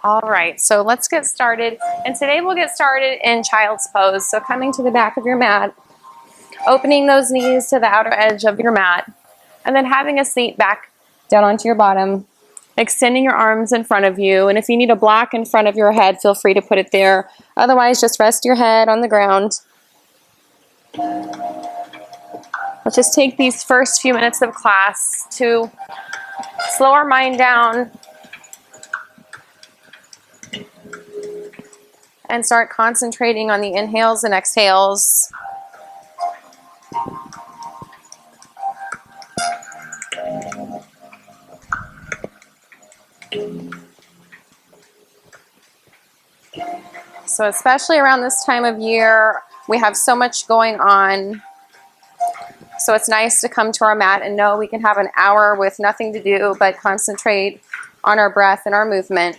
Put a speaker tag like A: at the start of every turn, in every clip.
A: All right, so let's get started. And today we'll get started in child's pose. So coming to the back of your mat, opening those knees to the outer edge of your mat, and then having a seat back down onto your bottom, extending your arms in front of you. And if you need a block in front of your head, feel free to put it there. Otherwise, just rest your head on the ground. Let's just take these first few minutes of class to slow our mind down and start concentrating on the inhales and exhales. So especially around this time of year, we have so much going on. So it's nice to come to our mat and know we can have an hour with nothing to do but concentrate on our breath and our movement.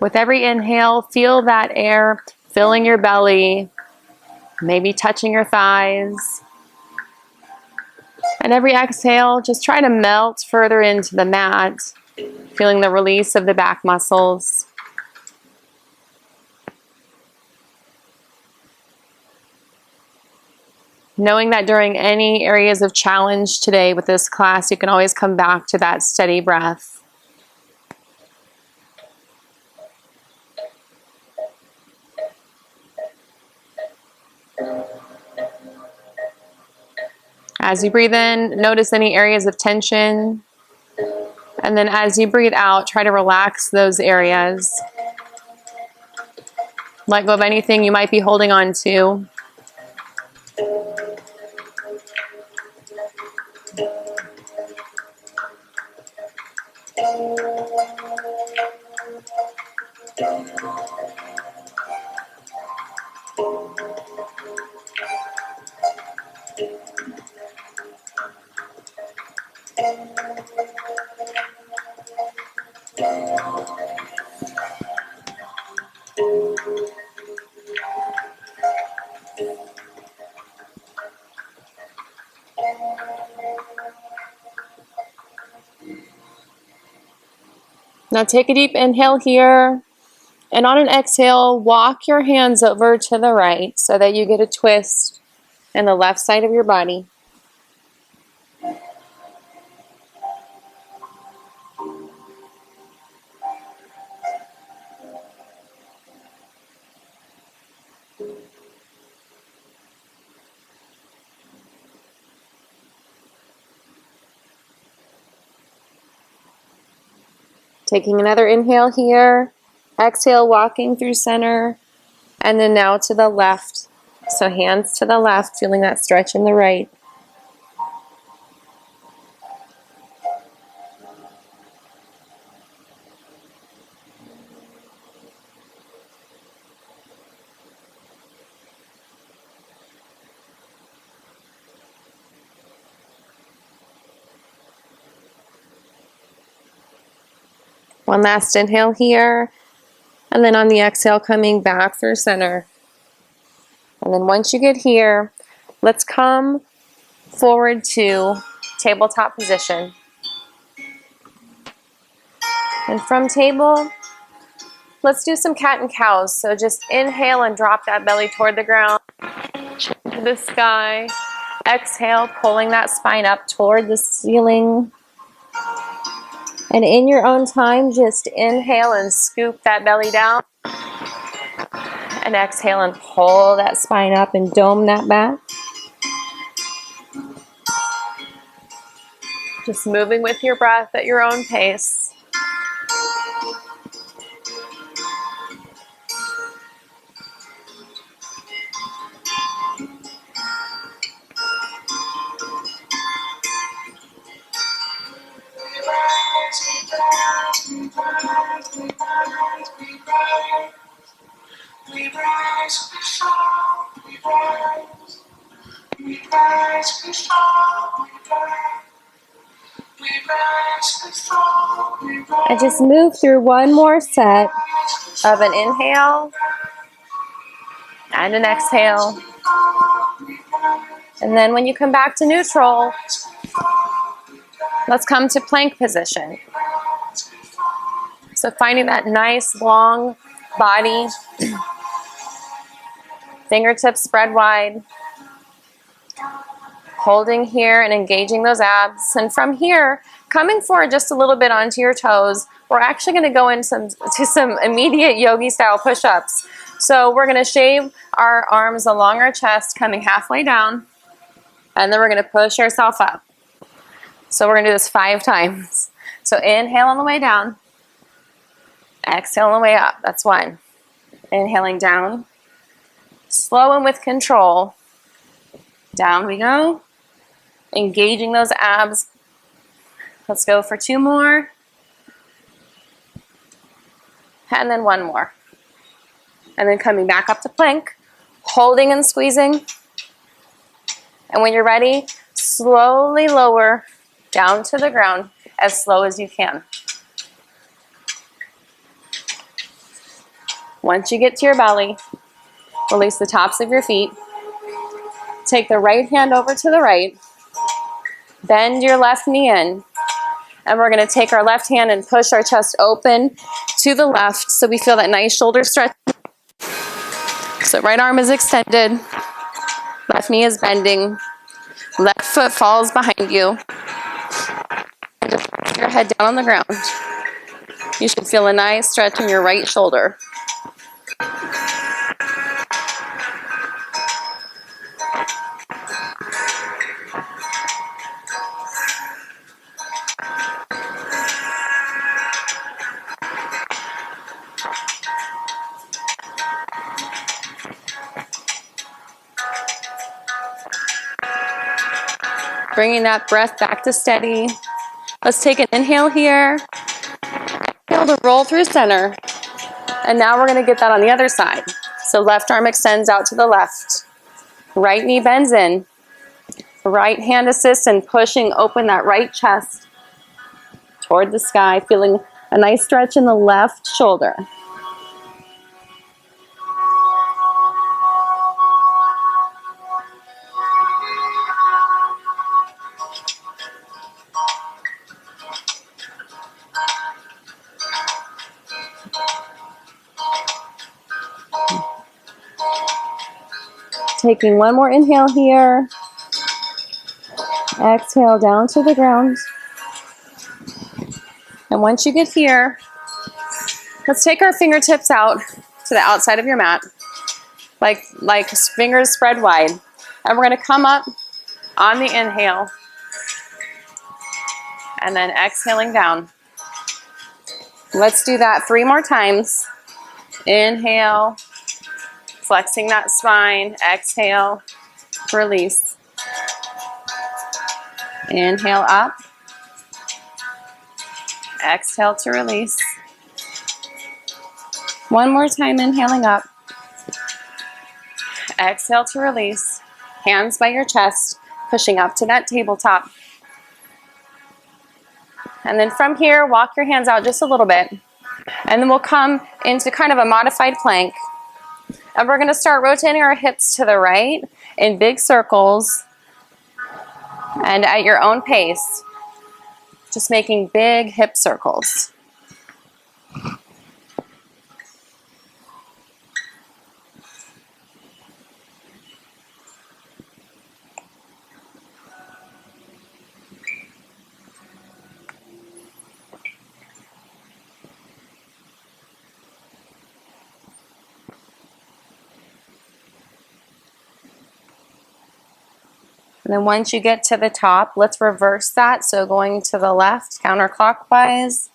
A: With every inhale, feel that air filling your belly, maybe touching your thighs. And every exhale, just try to melt further into the mat, feeling the release of the back muscles. Knowing that during any areas of challenge today with this class, you can always come back to that steady breath. As you breathe in, notice any areas of tension. And then as you breathe out, try to relax those areas. Let go of anything you might be holding on to. Now take a deep inhale here, and on an exhale, walk your hands over to the right so that you get a twist in the left side of your body. Taking another inhale here, exhale, walking through center, and then now to the left. So hands to the left, feeling that stretch in the right. One last inhale here, and then on the exhale, coming back through center. And then once you get here, let's come forward to tabletop position. And from table, let's do some cat and cows. So just inhale and drop that belly toward the ground, chin to the sky. Exhale, pulling that spine up toward the ceiling. And in your own time, just inhale and scoop that belly down. And exhale and pull that spine up and dome that back. Just moving with your breath at your own pace. And just move through one more set of an inhale and an exhale. And then when you come back to neutral, let's come to plank position. So finding that nice long body, fingertips spread wide, holding here and engaging those abs. And from here, coming forward just a little bit onto your toes, we're actually going to go into some immediate yogi style push-ups. So we're going to shave our arms along our chest, coming halfway down, and then we're going to push ourselves up. So we're going to do this 5 times. So inhale on the way down, exhale on the way up. That's 1. Inhaling down, slow and with control. Down we go. Engaging those abs. Let's go for 2 more. And then 1 more. And then coming back up to plank, holding and squeezing. And when you're ready, slowly lower down to the ground as slow as you can. Once you get to your belly, release the tops of your feet. Take the right hand over to the right. Bend your left knee in. And we're going to take our left hand and push our chest open to the left so we feel that nice shoulder stretch. So right arm is extended. Left knee is bending. Left foot falls behind you. And just put your head down on the ground. You should feel a nice stretch in your right shoulder. Bringing that breath back to steady. Let's take an inhale here. Exhale to roll through center. And now we're going to get that on the other side. So left arm extends out to the left. Right knee bends in. Right hand assists in pushing open that right chest toward the sky, feeling a nice stretch in the left shoulder. Taking 1 more inhale here. Exhale down to the ground. And once you get here, let's take our fingertips out to the outside of your mat, like fingers spread wide. And we're going to come up on the inhale and then exhaling down. Let's do that 3 more times. Inhale, flexing that spine. Exhale, release. Inhale up. Exhale to release. 1 more time, inhaling up. Exhale to release. Hands by your chest, pushing up to that tabletop. And then from here, walk your hands out just a little bit. And then we'll come into kind of a modified plank. And we're going to start rotating our hips to the right in big circles and at your own pace. Just making big hip circles. And then once you get to the top, let's reverse that. So going to the left, counterclockwise.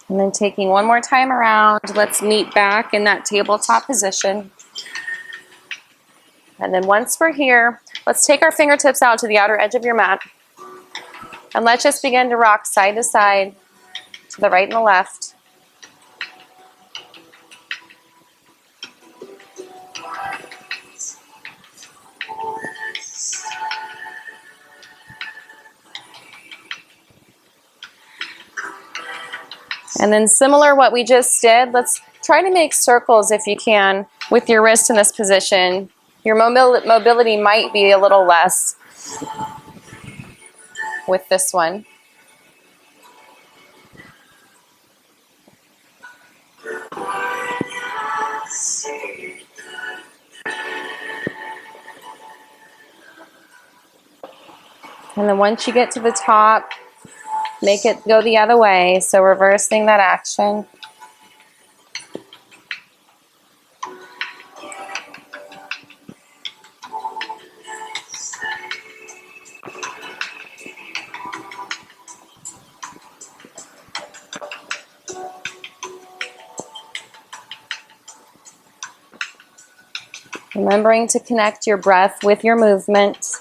A: And then taking one more time around, let's meet back in that tabletop position. And then once we're here, let's take our fingertips out to the outer edge of your mat. And let's just begin to rock side to side, to the right and the left. And then similar what we just did, let's try to make circles if you can with your wrist in this position. Your mobility might be a little less with this one. And then once you get to the top, make it go the other way, so reversing that action. Remembering to connect your breath with your movement.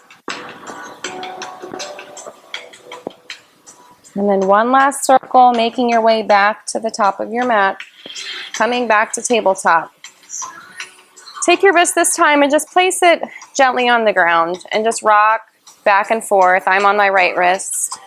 A: And then one last circle, making your way back to the top of your mat, coming back to tabletop. Take your wrist this time and just place it gently on the ground and just rock back and forth. I'm on my right wrist.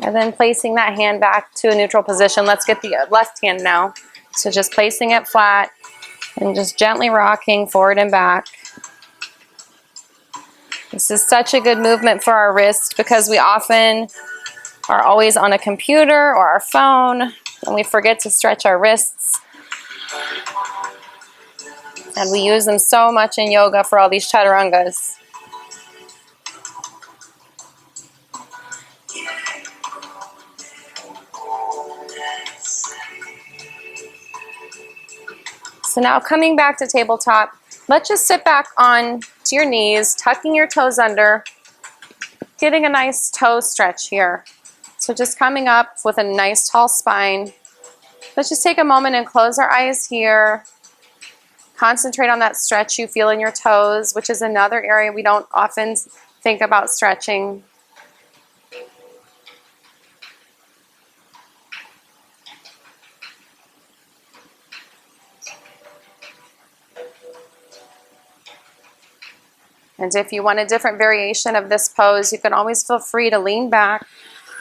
A: And then placing that hand back to a neutral position. Let's get the left hand now. So just placing it flat and just gently rocking forward and back. This is such a good movement for our wrist because we often are always on a computer or our phone and we forget to stretch our wrists. And we use them so much in yoga for all these chaturangas. So now coming back to tabletop, let's just sit back on to your knees, tucking your toes under, getting a nice toe stretch here. So just coming up with a nice tall spine. Let's just take a moment and close our eyes here. Concentrate on that stretch you feel in your toes, which is another area we don't often think about stretching. And if you want a different variation of this pose, you can always feel free to lean back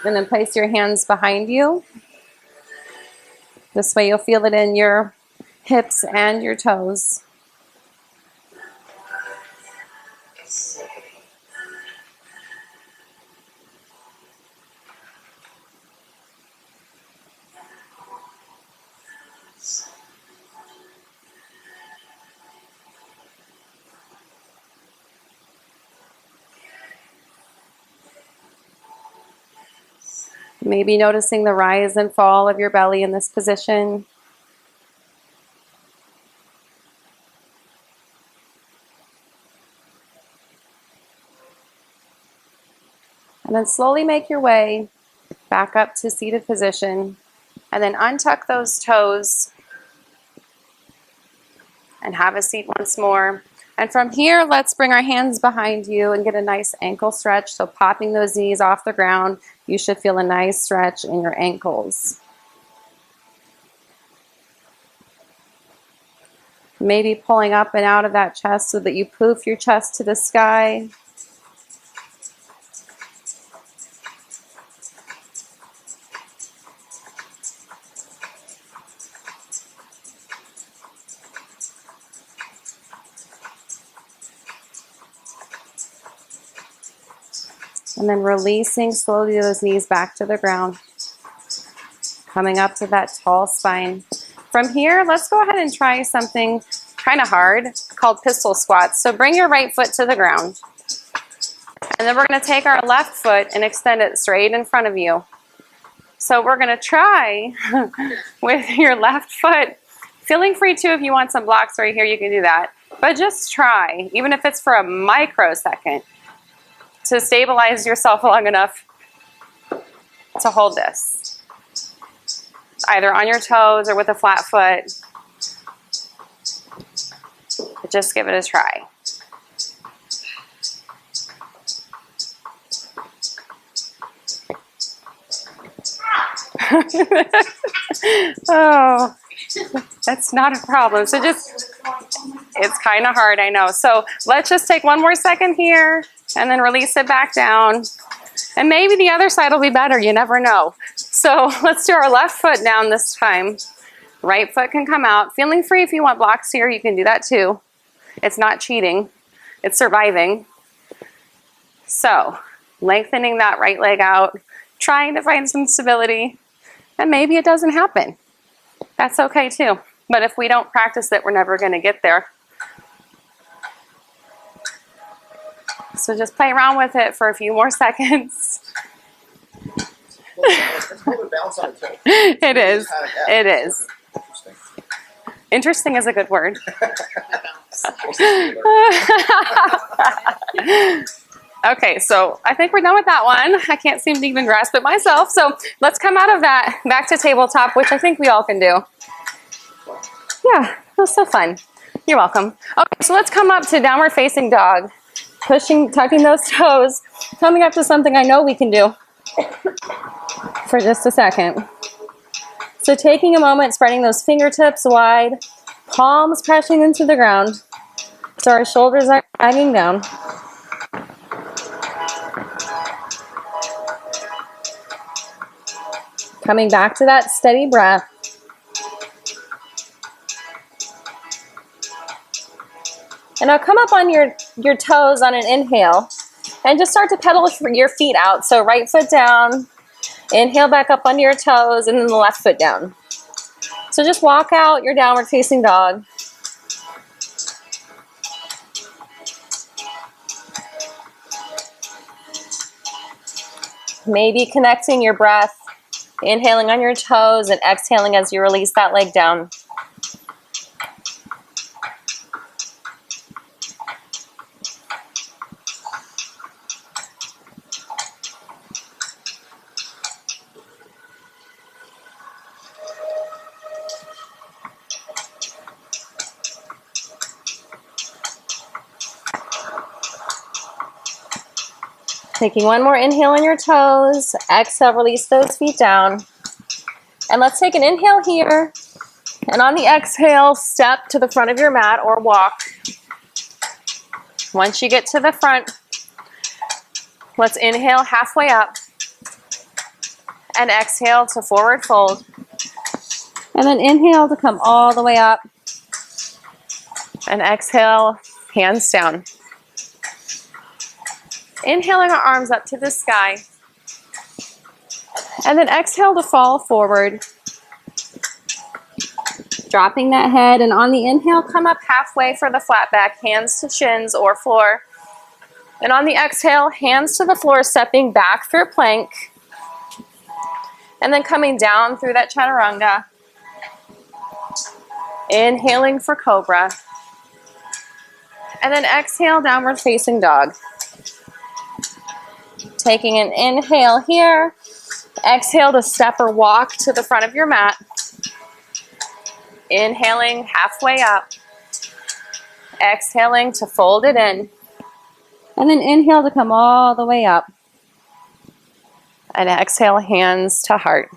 A: and then place your hands behind you. This way you'll feel it in your hips and your toes. Maybe noticing the rise and fall of your belly in this position. And then slowly make your way back up to seated position. And then untuck those toes and have a seat once more. And from here, let's bring our hands behind you and get a nice ankle stretch. So popping those knees off the ground, you should feel a nice stretch in your ankles. Maybe pulling up and out of that chest so that you poof your chest to the sky. And then releasing slowly those knees back to the ground. Coming up to that tall spine. From here, let's go ahead and try something kind of hard called pistol squats. So bring your right foot to the ground. And then we're going to take our left foot and extend it straight in front of you. So we're going to try with your left foot. Feeling free to, if you want some blocks right here, you can do that. But just try, even if it's for a microsecond, to stabilize yourself long enough to hold this. Either on your toes or with a flat foot. But just give it a try. Oh, that's not a problem. So just, it's kind of hard, I know. So let's just take one more second here and then release it back down. And maybe the other side will be better. You never know. So let's do our left foot down this time. Right foot can come out. Feeling free, if you want blocks here, you can do that too. It's not cheating. It's surviving. So lengthening that right leg out, trying to find some stability. And maybe it doesn't happen. That's okay too. But if we don't practice it, we're never going to get there. So just play around with it for a few more seconds. It is. It is. Interesting is a good word. Okay, so I think we're done with that one. I can't seem to even grasp it myself. So let's come out of that back to tabletop, which I think we all can do. Yeah, it was so fun. You're welcome. Okay, so let's come up to downward facing dog. Pushing, tucking those toes, coming up to something I know we can do for just a second. So taking a moment, spreading those fingertips wide, palms pressing into the ground, so our shoulders are dragging down. Coming back to that steady breath. And now come up on your toes on an inhale and just start to pedal your feet out. So right foot down, inhale back up onto your toes, and then the left foot down. So just walk out your downward facing dog. Maybe connecting your breath, inhaling on your toes and exhaling as you release that leg down. Taking one more inhale on your toes, exhale, release those feet down. And let's take an inhale here. And on the exhale, step to the front of your mat or walk. Once you get to the front, let's inhale halfway up. And exhale to forward fold. And then inhale to come all the way up. And exhale, hands down. Inhaling our arms up to the sky. And then exhale to fall forward. Dropping that head, and on the inhale, come up halfway for the flat back, hands to shins or floor. And on the exhale, hands to the floor, stepping back through plank. And then coming down through that chaturanga. Inhaling for cobra. And then exhale, downward facing dog. Taking an inhale here. Exhale to step or walk to the front of your mat. Inhaling halfway up. Exhaling to fold it in. And then inhale to come all the way up. And exhale, hands to heart.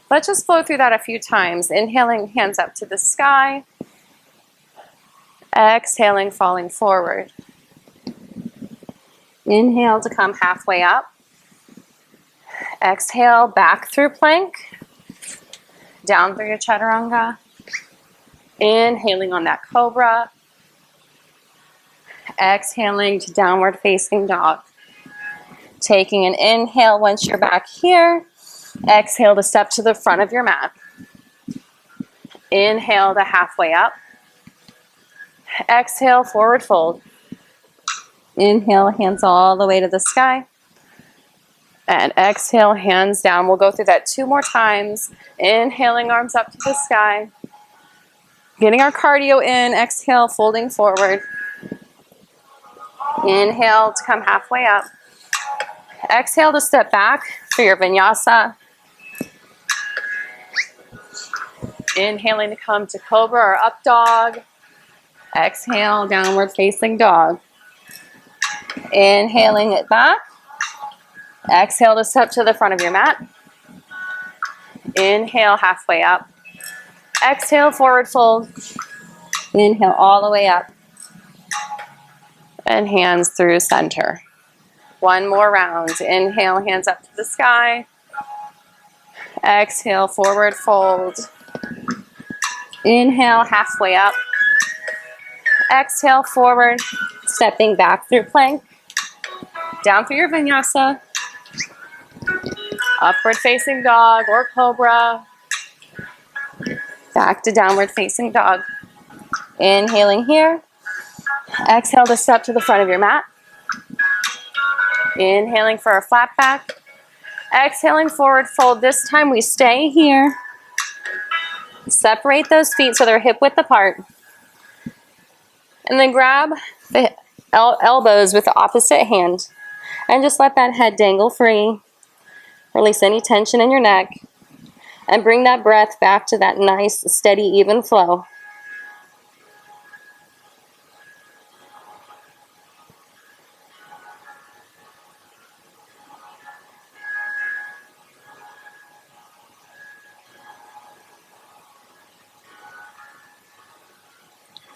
A: Let's just flow through that a few times. Inhaling, hands up to the sky. Exhaling, falling forward. Inhale to come halfway up. Exhale, back through plank. Down through your chaturanga. Inhaling on that cobra. Exhaling to downward facing dog. Taking an inhale once you're back here. Exhale to step to the front of your mat. Inhale to halfway up. Exhale, forward fold. Inhale, hands all the way to the sky. And exhale, hands down. We'll go through that 2 more times. Inhaling, arms up to the sky. Getting our cardio in. Exhale, folding forward. Inhale to come halfway up. Exhale to step back for your vinyasa. Inhaling to come to cobra or up dog. Exhale, downward facing dog. Inhaling it back. Exhale to step to the front of your mat. Inhale, halfway up. Exhale, forward fold. Inhale all the way up. And hands through center. 1 more round. Inhale, hands up to the sky. Exhale, forward fold. Inhale, halfway up. Exhale, forward. Stepping back through plank. Down through your vinyasa. Upward facing dog or cobra. Back to downward facing dog. Inhaling here. Exhale to step to the front of your mat. Inhaling for a flat back. Exhaling, forward fold. This time we stay here. Separate those feet so they're hip width apart. And then grab the elbows with the opposite hand. And just let that head dangle free. Release any tension in your neck. And bring that breath back to that nice, steady, even flow.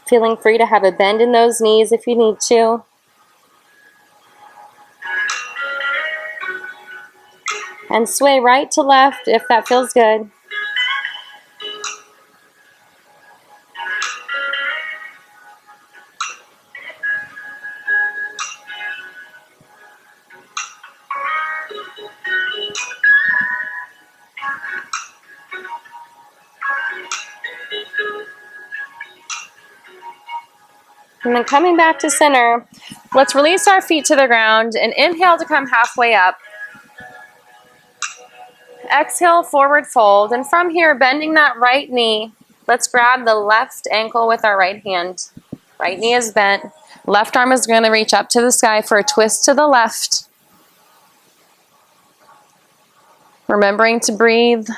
A: Feeling free to have a bend in those knees if you need to. And sway right to left if that feels good. And then coming back to center, let's release our feet to the ground and inhale to come halfway up. Exhale, forward fold. And from here, bending that right knee, let's grab the left ankle with our right hand. Right knee is bent. Left arm is going to reach up to the sky for a twist to the left. Remembering to breathe.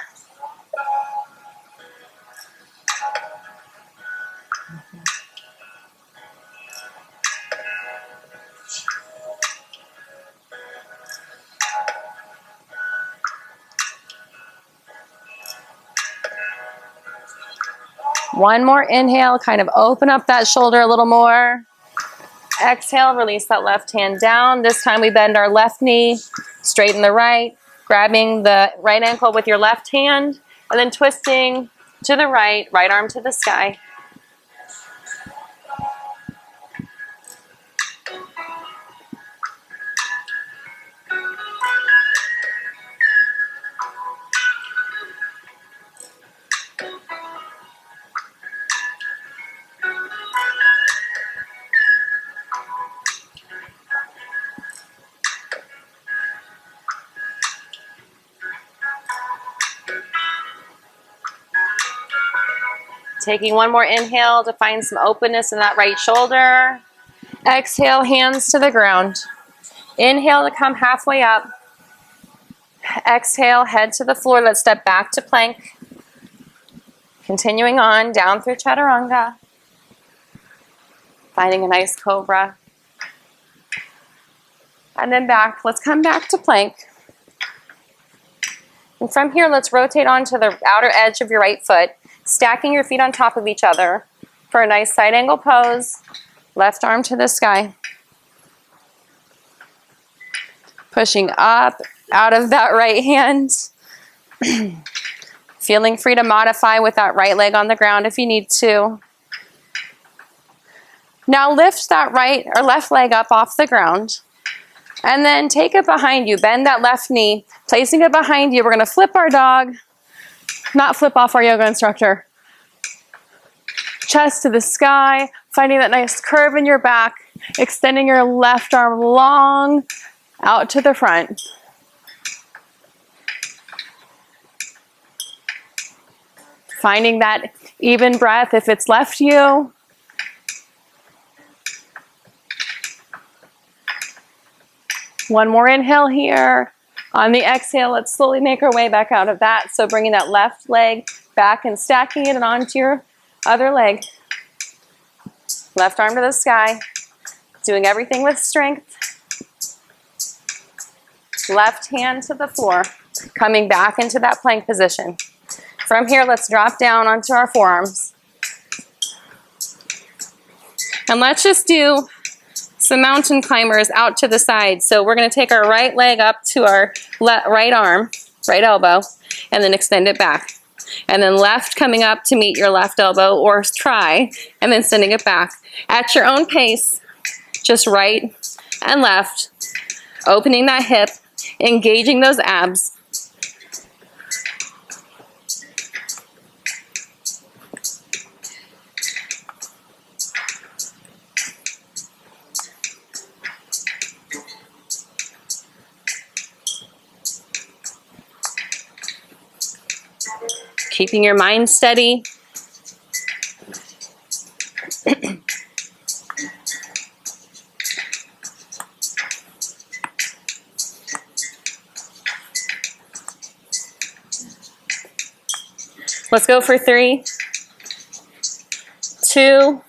A: One more inhale, kind of open up that shoulder a little more. Exhale, release that left hand down. This time we bend our left knee, straighten the right, grabbing the right ankle with your left hand, and then twisting to the right, right arm to the sky. Taking one more inhale to find some openness in that right shoulder. Exhale, hands to the ground. Inhale to come halfway up. Exhale, head to the floor. Let's step back to plank. Continuing on, down through chaturanga. Finding a nice cobra. And then back. Let's come back to plank. And from here, let's rotate onto the outer edge of your right foot, stacking your feet on top of each other. for a nice side angle pose. Left arm to the sky. Pushing up out of that right hand. Feeling free to modify with that right leg on the ground if you need to. Now lift that right or left leg up off the ground. And then take it behind you. Bend that left knee. Placing it behind you, we're going to flip our dog. Not flip off our yoga instructor. Chest to the sky. Finding that nice curve in your back. Extending your left arm long out to the front. Finding that even breath if it's left you. One more inhale here. On the exhale, let's slowly make our way back out of that. So bringing that left leg back and stacking it onto your other leg. Left arm to the sky. Doing everything with strength. Left hand to the floor. Coming back into that plank position. From here, let's drop down onto our forearms. And let's just do some mountain climbers out to the side. So we're going to take our right leg up to our right arm, right elbow, and then extend it back. And then left coming up to meet your left elbow or try, and then sending it back. At your own pace, just right and left, opening that hip, engaging those abs. Keeping your mind steady. Let's go for 3, 2,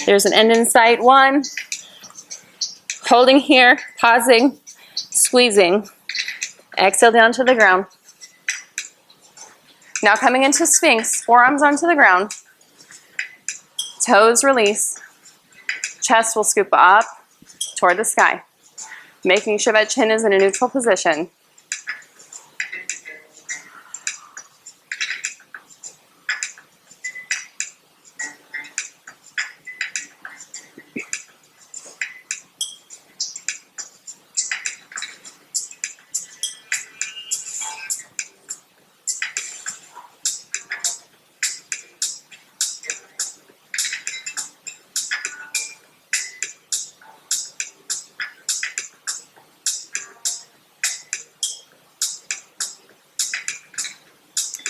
A: there's an end in sight, 1, holding here, pausing, squeezing, exhale down to the ground. Now coming into Sphinx, forearms onto the ground, toes release, chest will scoop up toward the sky, making sure that chin is in a neutral position.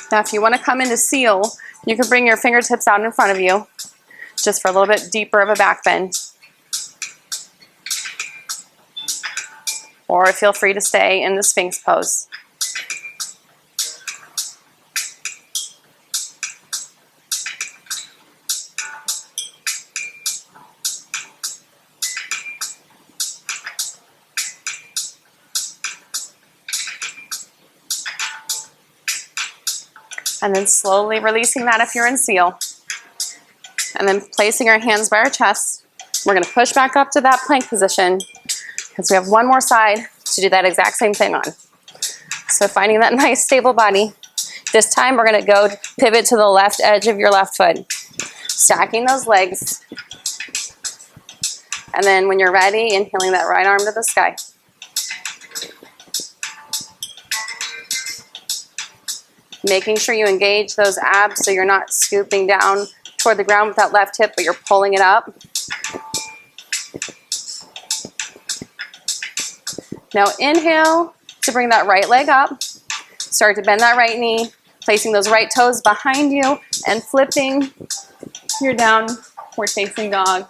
A: Now if you want to come into seal, you can bring your fingertips out in front of you, just for a little bit deeper of a back bend. Or feel free to stay in the Sphinx pose. And then slowly releasing that if you're in seal. And then placing our hands by our chest. We're going to push back up to that plank position because we have one more side to do that exact same thing on. So finding that nice stable body. This time we're going to go pivot to the left edge of your left foot. Stacking those legs. And then when you're ready, inhaling that right arm to the sky. Making sure you engage those abs so you're not scooping down toward the ground with that left hip, but you're pulling it up. Now inhale to bring that right leg up. Start to bend that right knee, placing those right toes behind you and flipping your downward facing dog.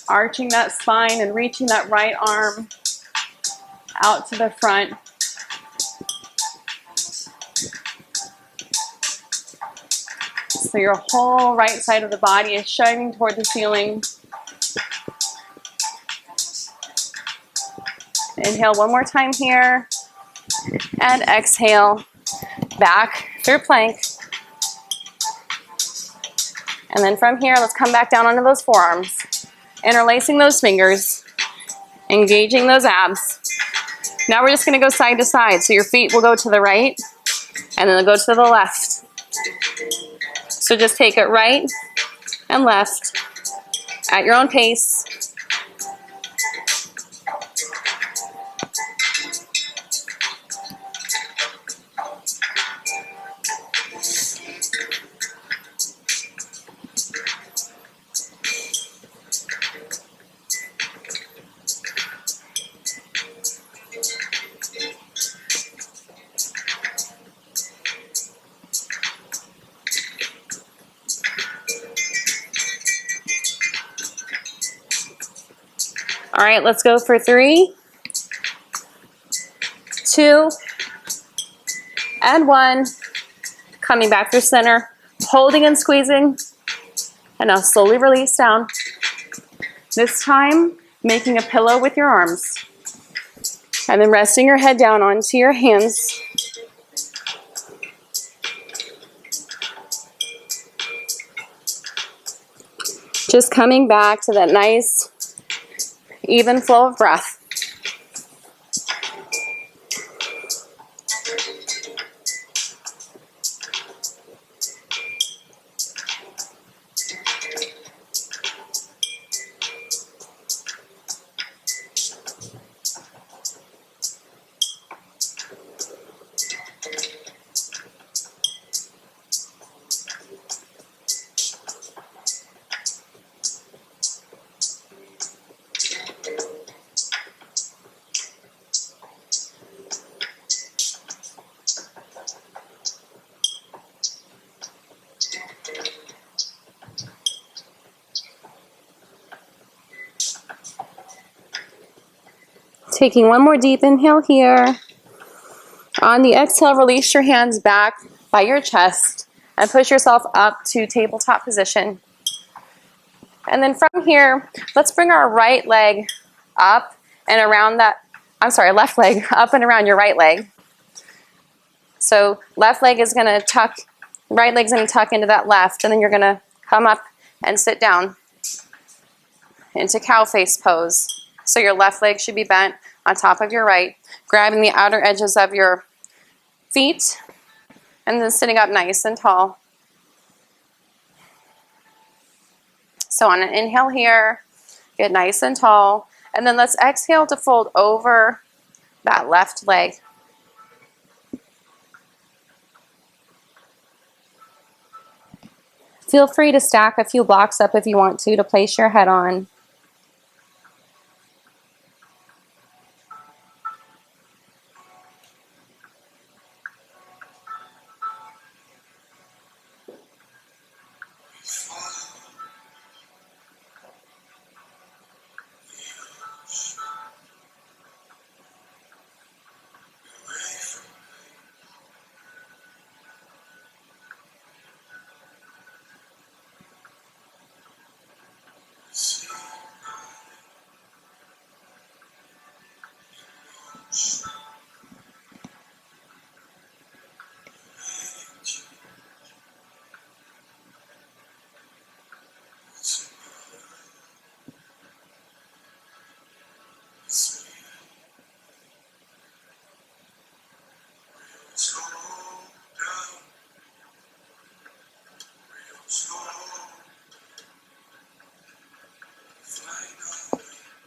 A: Arching that spine and reaching that right arm out to the front. So your whole right side of the body is shining toward the ceiling. Inhale one more time here. And exhale, back through plank. And then from here, let's come back down onto those forearms, interlacing those fingers, engaging those abs. Now we're just gonna go side to side. So your feet will go to the right, and then they'll go to the left. So just take it right and left at your own pace. All right, let's go for 3, 2, and 1. Coming back through center, holding and squeezing, and now slowly release down. This time, making a pillow with your arms, and then resting your head down onto your hands. Just coming back to that nice even flow of breath. Taking one more deep inhale here. On the exhale, release your hands back by your chest and push yourself up to tabletop position. And then from here, let's bring our right leg up and around that, left leg up and around your right leg. So left leg is gonna tuck, right leg's gonna tuck into that left, and then you're gonna come up and sit down into cow face pose. So your left leg should be bent on top of your right, grabbing the outer edges of your feet, and then sitting up nice and tall. So on an inhale here, get nice and tall, and then let's exhale to fold over that left leg. Feel free to stack a few blocks up if you want to place your head on.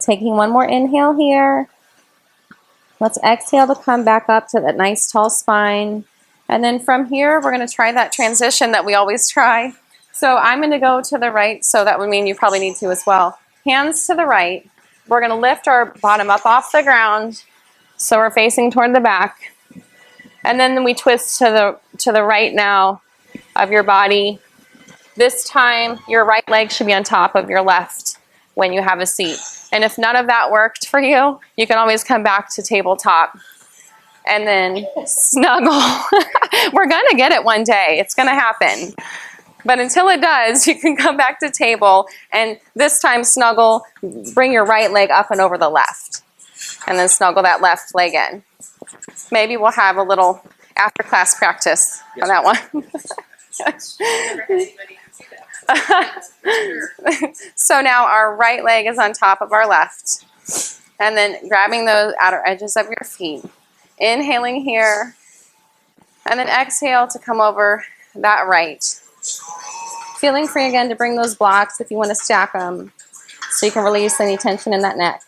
A: Taking one more inhale here. Let's exhale to come back up to that nice tall spine. And then from here, we're gonna try that transition that we always try. So I'm gonna go to the right, so that would mean you probably need to as well. Hands to the right. We're gonna lift our bottom up off the ground, so we're facing toward the back. And then we twist to the right now of your body. This time, your right leg should be on top of your left when you have a seat. And if none of that worked for you, you can always come back to tabletop and then snuggle. We're gonna get it one day, it's gonna happen. But until it does, you can come back to table and this time snuggle, bring your right leg up and over the left. And then snuggle that left leg in. Maybe we'll have a little after class practice on that one. So now our right leg is on top of our left. And then grabbing those outer edges of your feet. Inhaling here. And then exhale to come over that right. Feeling free again to bring those blocks if you want to stack them so you can release any tension in that neck.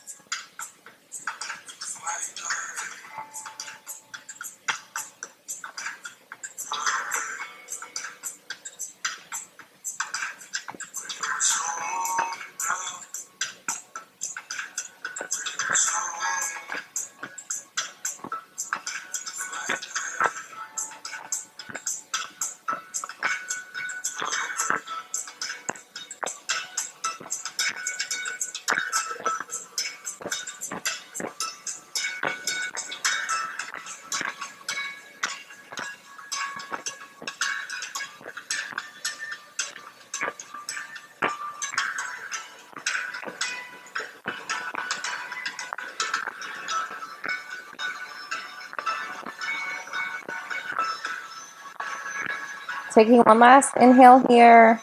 A: Taking one last inhale here.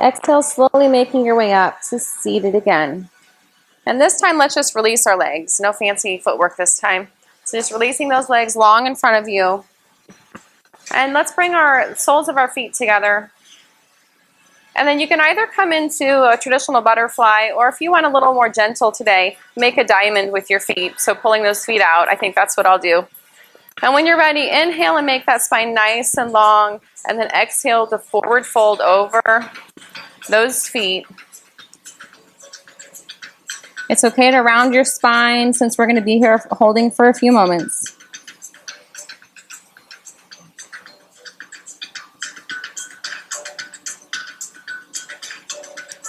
A: Exhale, slowly making your way up to seated again. And this time, let's just release our legs. No fancy footwork this time. So just releasing those legs long in front of you. And let's bring our soles of our feet together. And then you can either come into a traditional butterfly, or if you want a little more gentle today, make a diamond with your feet. So pulling those feet out, I think that's what I'll do. And when you're ready, inhale and make that spine nice and long, and then exhale to forward fold over those feet. It's okay to round your spine since we're going to be here holding for a few moments.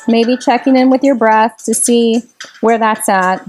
A: Maybe checking in with your breath to see where that's at.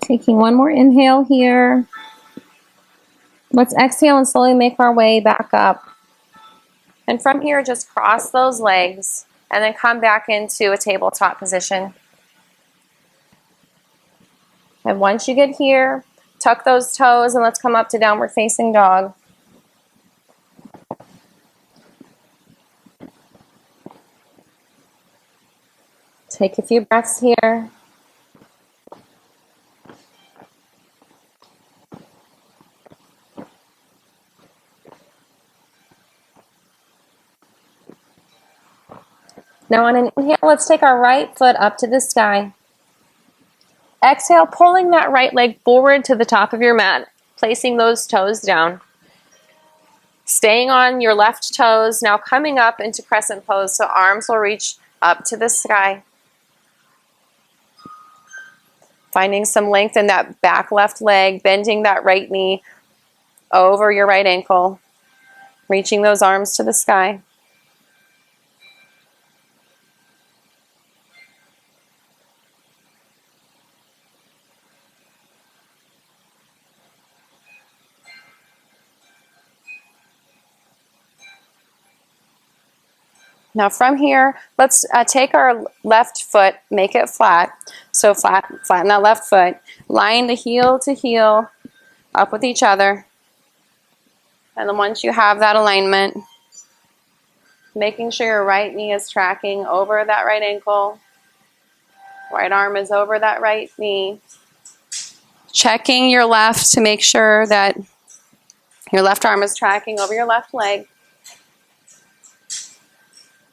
A: Taking one more inhale here. Let's exhale and slowly make our way back up. And from here, just cross those legs and then come back into a tabletop position. And once you get here, tuck those toes and let's come up to downward facing dog. Take a few breaths here. Now on an inhale, let's take our right foot up to the sky. Exhale, pulling that right leg forward to the top of your mat, placing those toes down. Staying on your left toes, now coming up into crescent pose, so arms will reach up to the sky. Finding some length in that back left leg, bending that right knee over your right ankle, reaching those arms to the sky. Now from here, let's take our left foot, make it flat. So flatten that left foot. Line the heel to heel up with each other. And then once you have that alignment, Making sure your right knee is tracking over that right ankle. Right arm is over that right knee. Checking your left to make sure that your left arm is tracking over your left leg.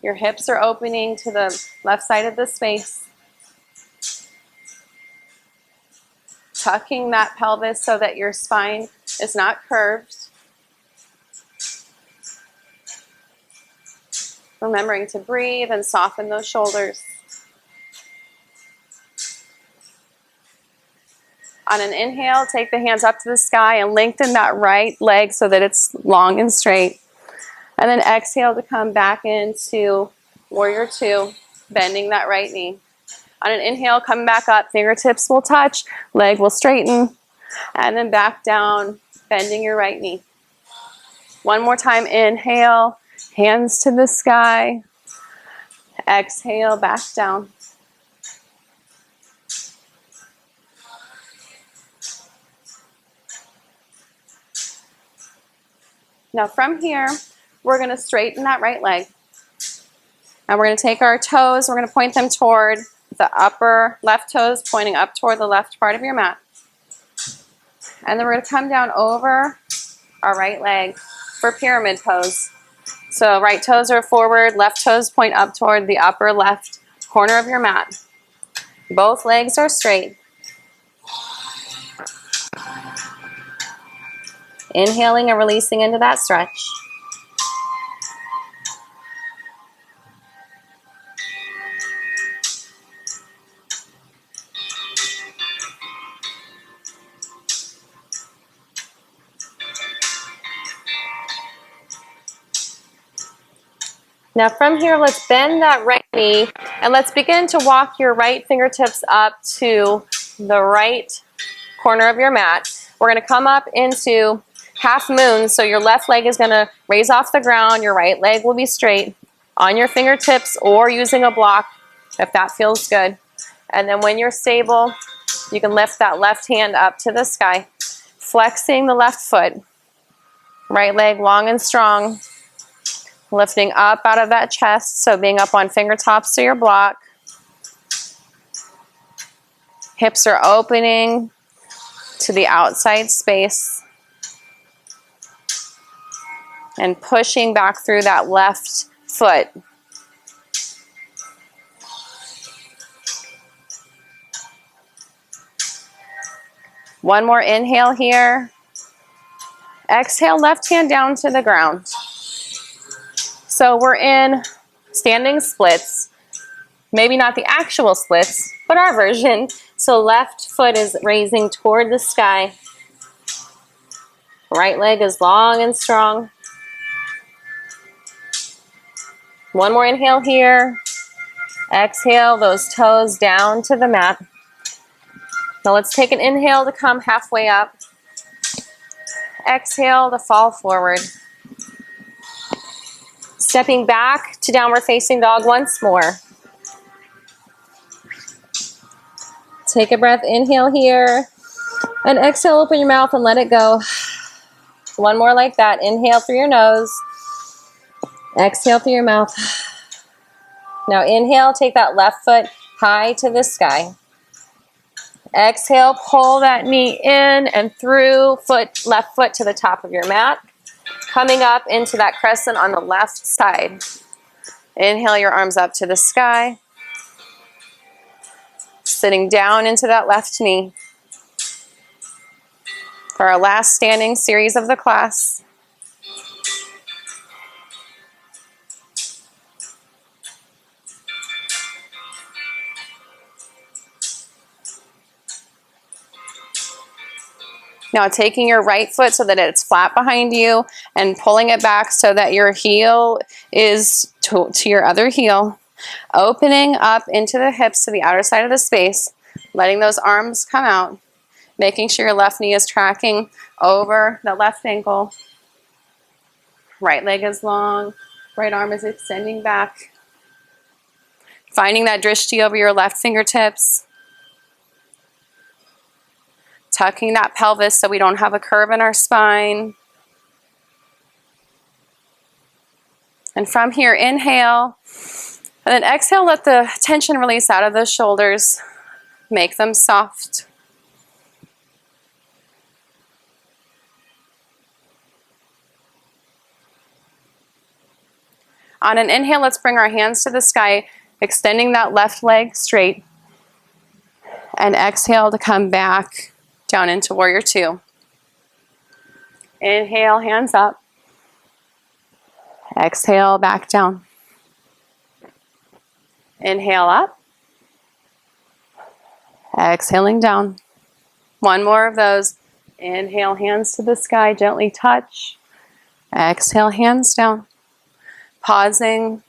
A: Your hips are opening to the left side of the space. Tucking that pelvis so that your spine is not curved. Remembering to breathe and soften those shoulders. On an inhale, take the hands up to the sky and lengthen that right leg so that it's long and straight. And then exhale to come back into warrior two, bending that right knee. On an inhale, come back up, fingertips will touch, leg will straighten, and then back down, bending your right knee. One more time, inhale, hands to the sky. Exhale, back down. Now from here, we're going to straighten that right leg. And we're going to take our toes, we're going to point them toward the upper left toes, pointing up toward the left part of your mat. And then we're going to come down over our right leg for pyramid pose. So right toes are forward, left toes point up toward the upper left corner of your mat. Both legs are straight. Inhaling and releasing into that stretch. Now from here, let's bend that right knee and let's begin to walk your right fingertips up to the right corner of your mat. We're going to come up into half moon, so your left leg is going to raise off the ground, your right leg will be straight on your fingertips or using a block if that feels good. And then when you're stable, you can lift that left hand up to the sky, flexing the left foot, right leg long and strong. Lifting up out of that chest, so being up on finger tops to your block. Hips are opening to the outside space. And pushing back through that left foot. One more inhale here. Exhale, left hand down to the ground. So we're in standing splits, maybe not the actual splits, but our version. So left foot is raising toward the sky. Right leg is long and strong. One more inhale here. Exhale, those toes down to the mat. Now let's take an inhale to come halfway up. Exhale to fall forward. Stepping back to downward facing dog once more. Take a breath, inhale here. And exhale, open your mouth and let it go. One more like that. Inhale through your nose. Exhale through your mouth. Now inhale, take that left foot high to the sky. Exhale, pull that knee in and through, left foot to the top of your mat. Coming up into that crescent on the left side. Inhale your arms up to the sky. Sitting down into that left knee. For our last standing series of the class. Now taking your right foot so that it's flat behind you and pulling it back so that your heel is to your other heel. Opening up into the hips to the outer side of the space. Letting those arms come out. Making sure your left knee is tracking over the left ankle. Right leg is long. Right arm is extending back. Finding that drishti over your left fingertips. Tucking that pelvis so we don't have a curve in our spine. And from here, inhale, and then exhale, let the tension release out of those shoulders. Make them soft. On an inhale, let's bring our hands to the sky, extending that left leg straight. And exhale to come back down into warrior two. Inhale, hands up. Exhale, back down. Inhale up. Exhaling down. One more of those. Inhale, hands to the sky, gently touch. Exhale, hands down. Pausing.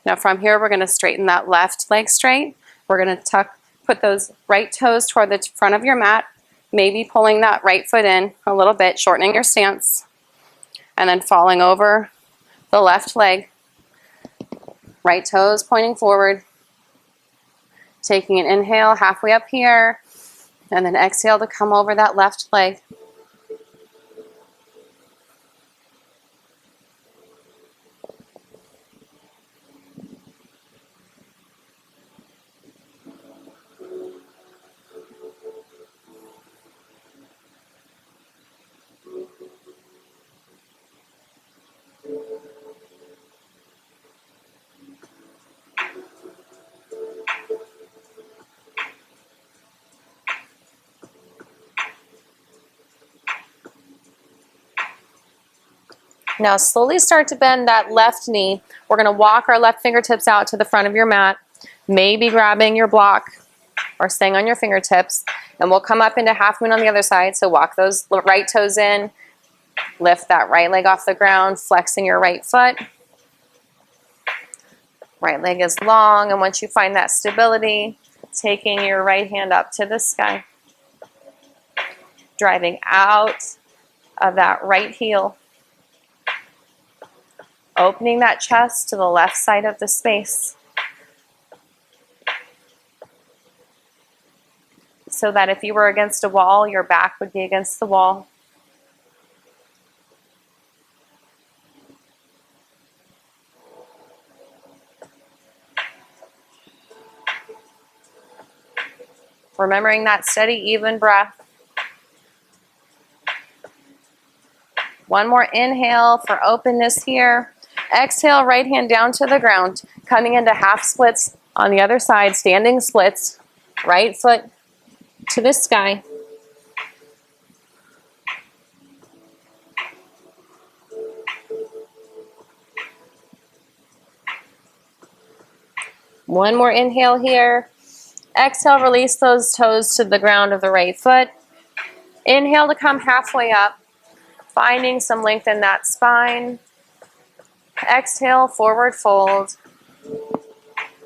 A: Now from here, we're going to straighten that left leg straight. We're going to put those right toes toward the front of your mat, maybe pulling that right foot in a little bit, shortening your stance, and then falling over the left leg. Right toes pointing forward. Taking an inhale halfway up here, and then exhale to come over that left leg. Now slowly start to bend that left knee. We're going to walk our left fingertips out to the front of your mat, maybe grabbing your block or staying on your fingertips. And we'll come up into half moon on the other side. So walk those right toes in, lift that right leg off the ground, flexing your right foot. Right leg is long, and once you find that stability, taking your right hand up to the sky, driving out of that right heel. Opening that chest to the left side of the space. So that if you were against a wall, your back would be against the wall. Remembering that steady, even breath. One more inhale for openness here. Exhale, right hand down to the ground, coming into half splits on the other side, standing splits, right foot to the sky. One more inhale here. Exhale, release those toes to the ground of the right foot. Inhale to come halfway up, finding some length in that spine. Exhale, forward fold.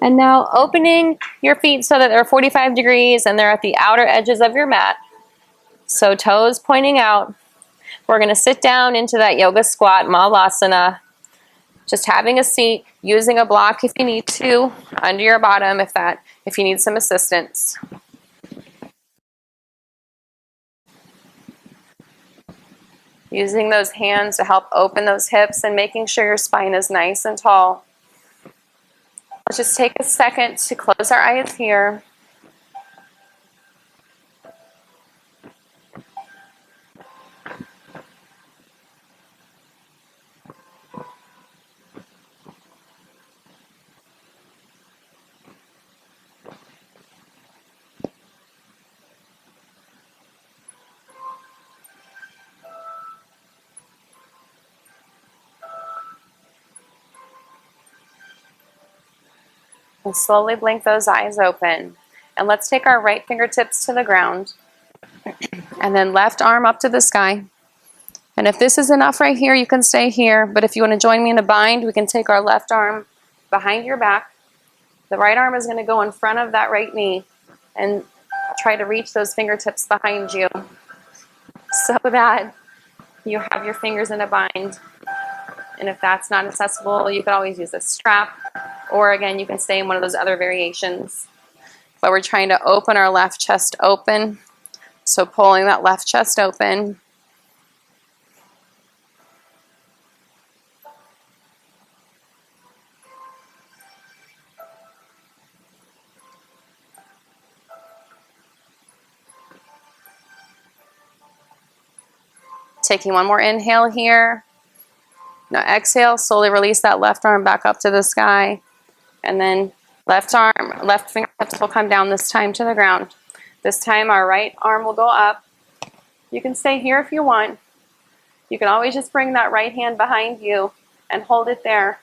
A: And now opening your feet so that they're 45 degrees and they're at the outer edges of your mat. So toes pointing out. We're going to sit down into that yoga squat, malasana. Just having a seat, using a block if you need to, under your bottom if you need some assistance. Using those hands to help open those hips and making sure your spine is nice and tall. Let's just take a second to close our eyes here. And slowly blink those eyes open. And let's take our right fingertips to the ground. And then left arm up to the sky. And if this is enough right here, you can stay here. But if you want to join me in a bind, we can take our left arm behind your back. The right arm is going to go in front of that right knee. And try to reach those fingertips behind you so that you have your fingers in a bind. And if that's not accessible, you could always use a strap. Or again, you can stay in one of those other variations. But we're trying to open our left chest open. So pulling that left chest open. Taking one more inhale here. Now exhale, slowly release that left arm back up to the sky. And then left fingertips will come down this time to the ground. This time our right arm will go up. You can stay here if you want. You can always just bring that right hand behind you and hold it there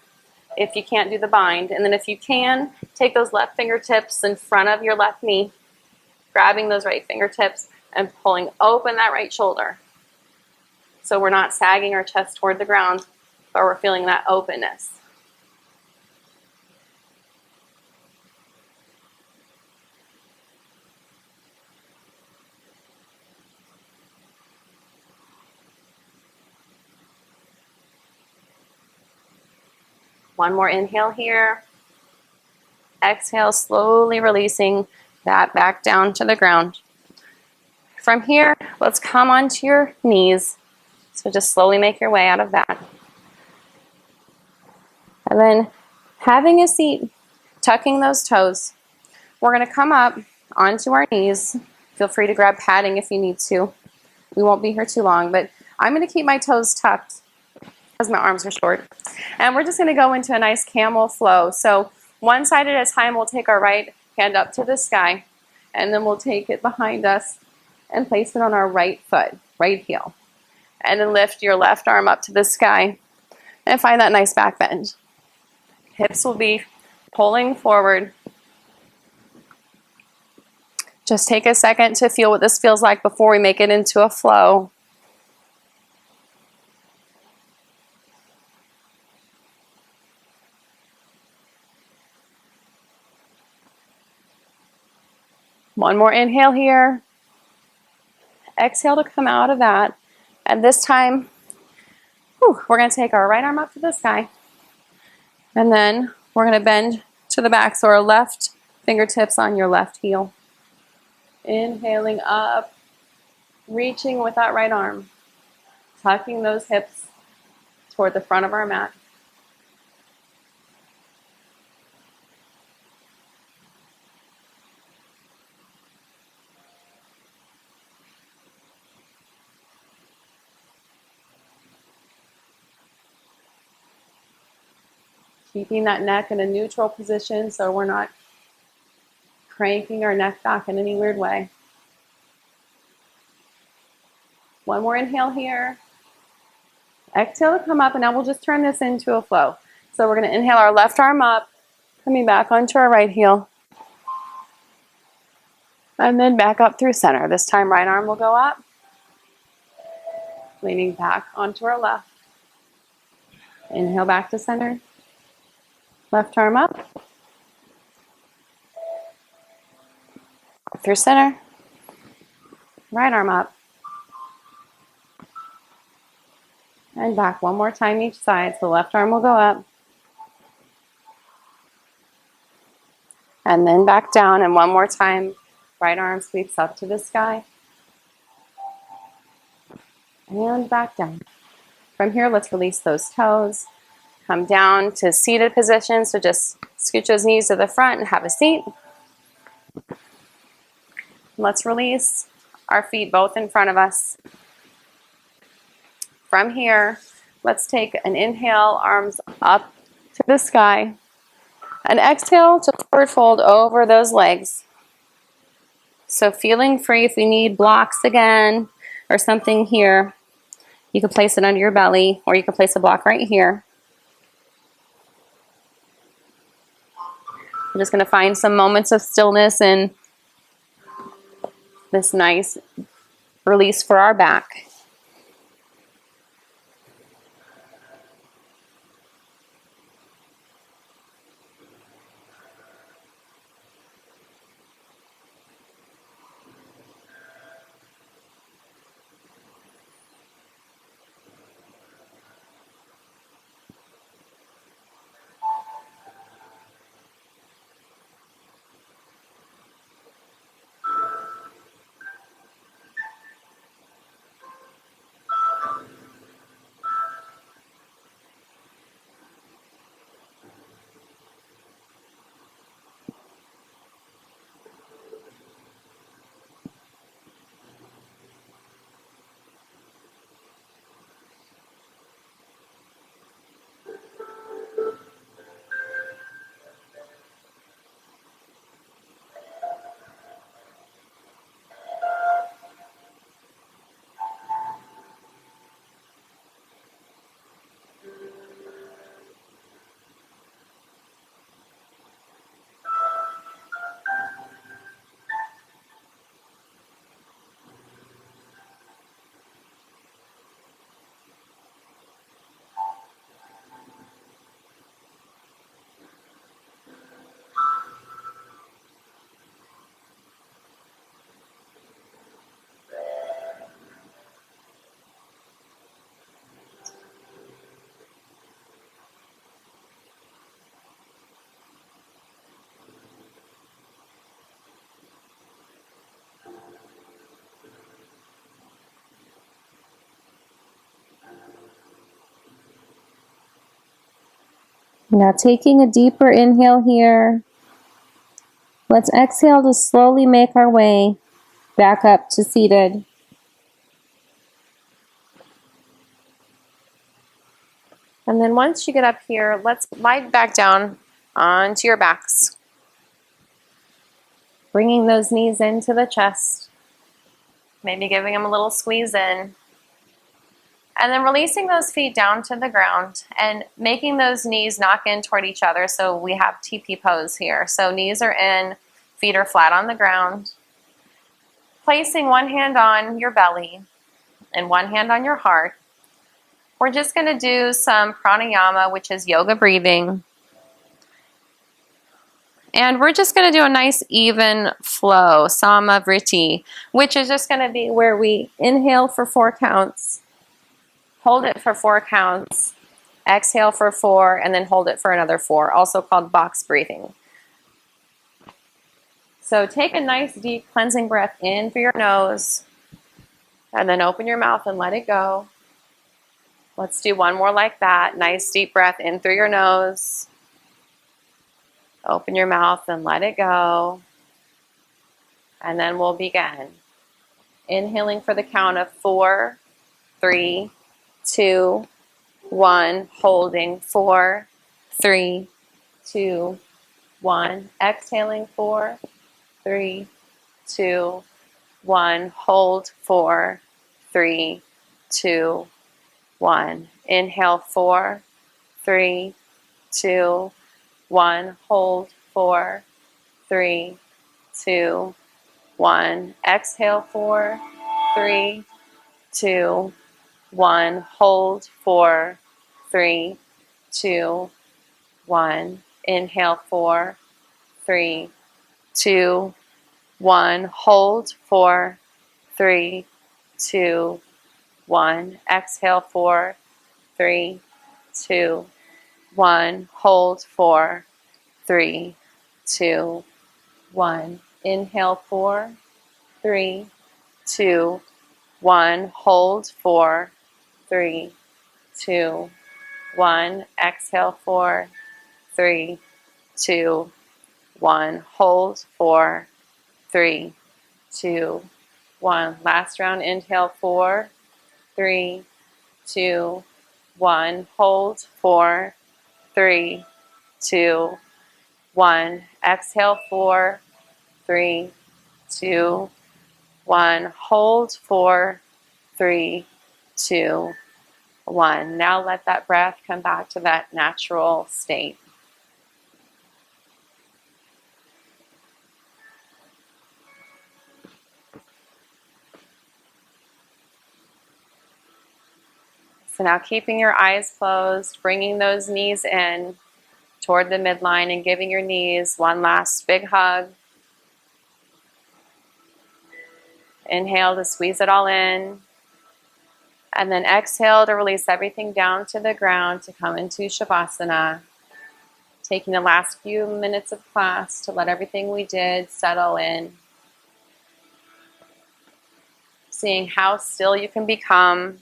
A: if you can't do the bind. And then if you can, take those left fingertips in front of your left knee, grabbing those right fingertips and pulling open that right shoulder. So we're not sagging our chest toward the ground, but we're feeling that openness. One more inhale here. Exhale, slowly releasing that back down to the ground. From here, let's come onto your knees. So just slowly make your way out of that. And then having a seat, tucking those toes. We're going to come up onto our knees. Feel free to grab padding if you need to. We won't be here too long, but I'm going to keep my toes tucked because my arms are short. And we're just going to go into a nice camel flow. So one side at a time, we'll take our right hand up to the sky, and then we'll take it behind us and place it on our right foot, right heel. And then lift your left arm up to the sky and find that nice back bend. Hips will be pulling forward. Just take a second to feel what this feels like before we make it into a flow. One more inhale here. Exhale to come out of that. And this time, we're going to take our right arm up to the sky. And then we're going to bend to the back. So our left fingertips on your left heel. Inhaling up, reaching with that right arm. Tucking those hips toward the front of our mat. Keeping that neck in a neutral position so we're not cranking our neck back in any weird way. One more inhale here. Exhale to come up, and now we'll just turn this into a flow. So we're going to inhale our left arm up, coming back onto our right heel. And then back up through center. This time right arm will go up, leaning back onto our left. Inhale back to center. Left arm up. Through center. Right arm up. And back one more time each side. So left arm will go up. And then back down, and one more time. Right arm sweeps up to the sky. And back down. From here, let's release those toes. Come down to seated position. So just scooch those knees to the front and have a seat. Let's release our feet both in front of us. From here, let's take an inhale, arms up to the sky. An exhale to forward fold over those legs. So feeling free. If you need blocks again or something here, you can place it under your belly, or you can place a block right here. I'm just going to find some moments of stillness and this nice release for our back. Now taking a deeper inhale here. Let's exhale to slowly make our way back up to seated. And then once you get up here, let's lie back down onto your backs. Bringing those knees into the chest. Maybe giving them a little squeeze in. And then releasing those feet down to the ground and making those knees knock in toward each other so we have TP pose here. So knees are in, feet are flat on the ground. Placing one hand on your belly and one hand on your heart. We're just going to do some pranayama, which is yoga breathing. And we're just going to do a nice even flow, samavriti, which is just going to be where we inhale for 4 counts. Hold it for 4 counts, exhale for 4, and then hold it for another 4, also called box breathing. So take a nice deep cleansing breath in through your nose, and then open your mouth and let it go. Let's do one more like that. Nice deep breath in through your nose. Open your mouth and let it go. And then we'll begin. Inhaling for the count of 4, 3, 2, 1, holding 4, 3, 2, 1, exhaling 4, 3, 2, 1, hold 4, 3, 2, 1, inhale 4, 3, 2, 1, hold 4, 3, 2, 1, exhale 4, 3, 2, 1, hold 4, 3, 2, 1, inhale 4, 3, 2, 1, hold 4, 3, 2, 1, exhale 4, 3, 2, 1, hold 4, 3, 2, 1, inhale 4, 3, 2, 1, hold 4, 3, 2, 1, exhale 4, 3, 2, 1, hold 4, 3, 2, 1. Last round, inhale 4, 3, 2, 1, hold 4, 3, 2, 1, exhale 4, 3, 2, 1, hold 4, 3, 2, 1. Now let that breath come back to that natural state. So now keeping your eyes closed, bringing those knees in toward the midline and giving your knees one last big hug. Inhale to squeeze it all in. And then exhale to release everything down to the ground to come into Shavasana. Taking the last few minutes of class to let everything we did settle in. Seeing how still you can become.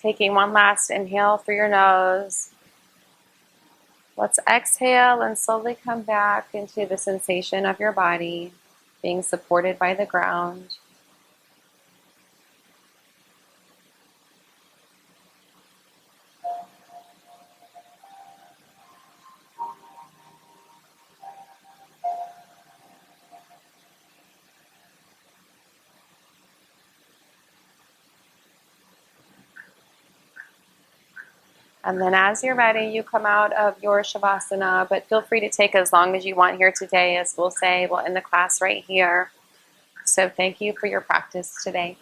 A: Taking one last inhale through your nose. Let's exhale and slowly come back into the sensation of your body being supported by the ground. And then as you're ready, you come out of your Shavasana, but feel free to take as long as you want here today. As we'll say, we'll end the class right here. So thank you for your practice today.